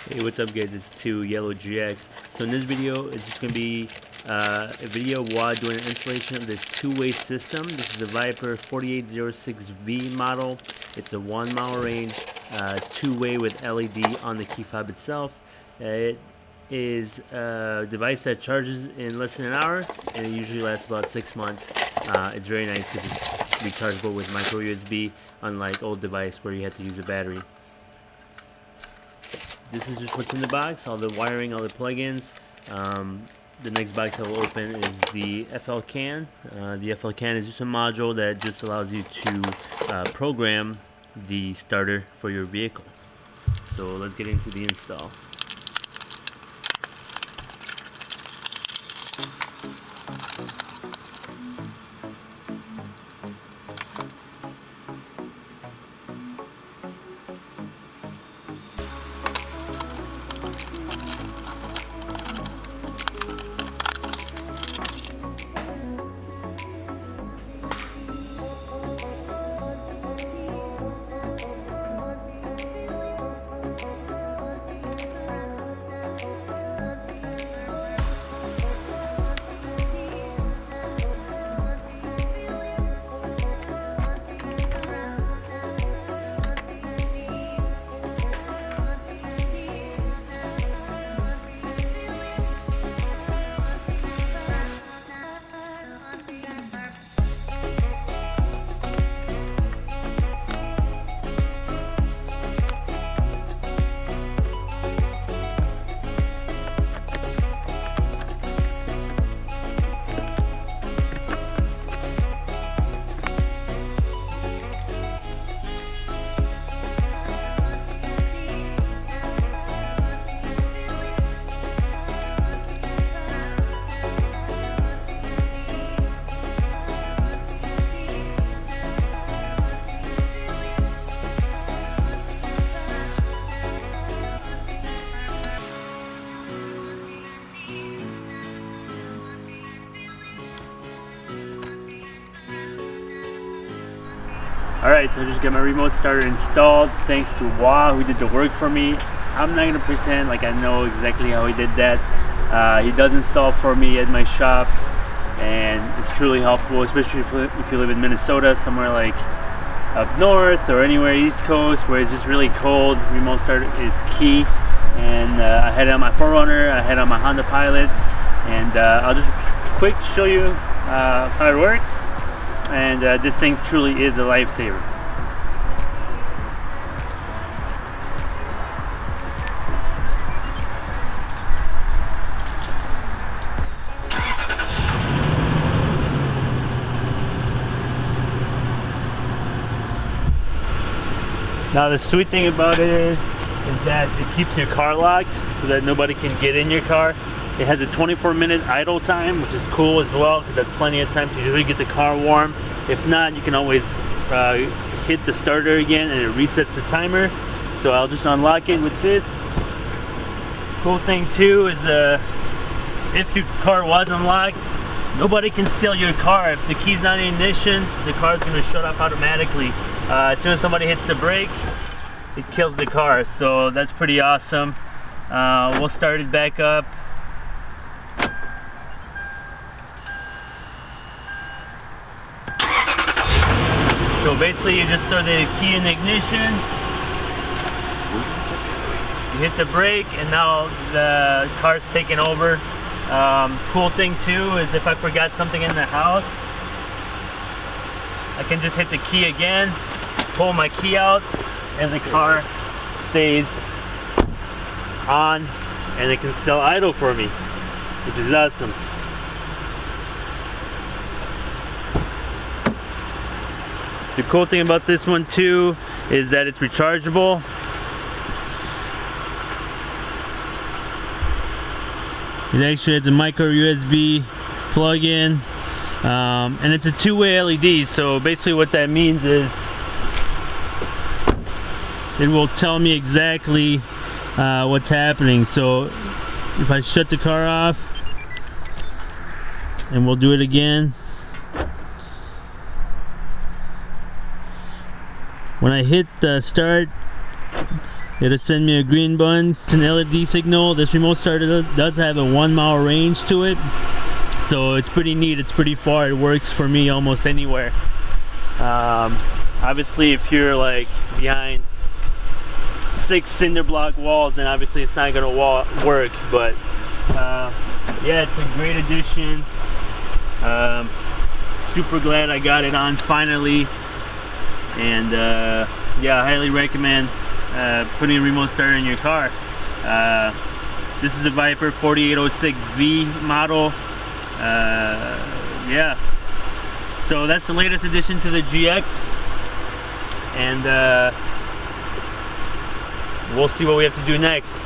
Hey, what's up guys, it's 2 Yelo GX. So in this video, it's just going to be a video while doing an installation of this two-way system. This is a Viper 4806V model. It's a 1 mile range, two-way with LED on the key fob itself. It is a device that charges in less than an hour, and it usually lasts about 6 months. It's very nice because it's rechargeable with micro USB, unlike old device where you have to use a battery. This is just what's in the box, all the wiring, all the plugins. The next box I will open is the FL can. The FL can is just a module that just allows you to program the starter for your vehicle. So let's get into the install. Alright, so I just got my remote starter installed thanks to Wah, who did the work for me. I'm not going to pretend like I know exactly how he did that. He does install for me at my shop, and it's truly helpful, especially if you live in Minnesota, somewhere like up north or anywhere East Coast where it's just really cold. Remote starter is key. And I had it on my 4Runner, I had it on my Honda Pilot, and I'll just quick show you how it works. And this thing truly is a lifesaver. Now the sweet thing about it is that it keeps your car locked so that nobody can get in your car. It has a 24-minute idle time, which is cool as well, because that's plenty of time to usually get the car warm. If not, you can always hit the starter again and it resets the timer. So I'll just unlock it with this. Cool thing too is if your car was unlocked, nobody can steal your car. If the key's not in ignition, the car's going to shut off automatically. As soon as somebody hits the brake, it kills the car. So that's pretty awesome. We'll start it back up. So basically you just throw the key in the ignition, you hit the brake, and now the car's taking over. Cool thing too is if I forgot something in the house, I can just hit the key again, pull my key out, and the car stays on, and it can still idle for me, which is awesome. The cool thing about this one too is that it's rechargeable. It actually has a micro USB plug-in, and it's a two-way LED. So basically what that means is it will tell me exactly what's happening. So if I shut the car off, and we'll do it again, When I hit start, It'll send me a green button. It's an LED signal. This remote starter does have a 1 mile range to it, so it's pretty neat. It's pretty far. It works for me almost anywhere. Obviously, if you're like behind 6 cinder block walls, then obviously it's not gonna work. But yeah, it's a great addition. Super glad I got it on finally, and yeah, I highly recommend putting a remote starter in your car. This is a Viper 4806V model. Yeah, so that's the latest addition to the GX, and we'll see what we have to do next.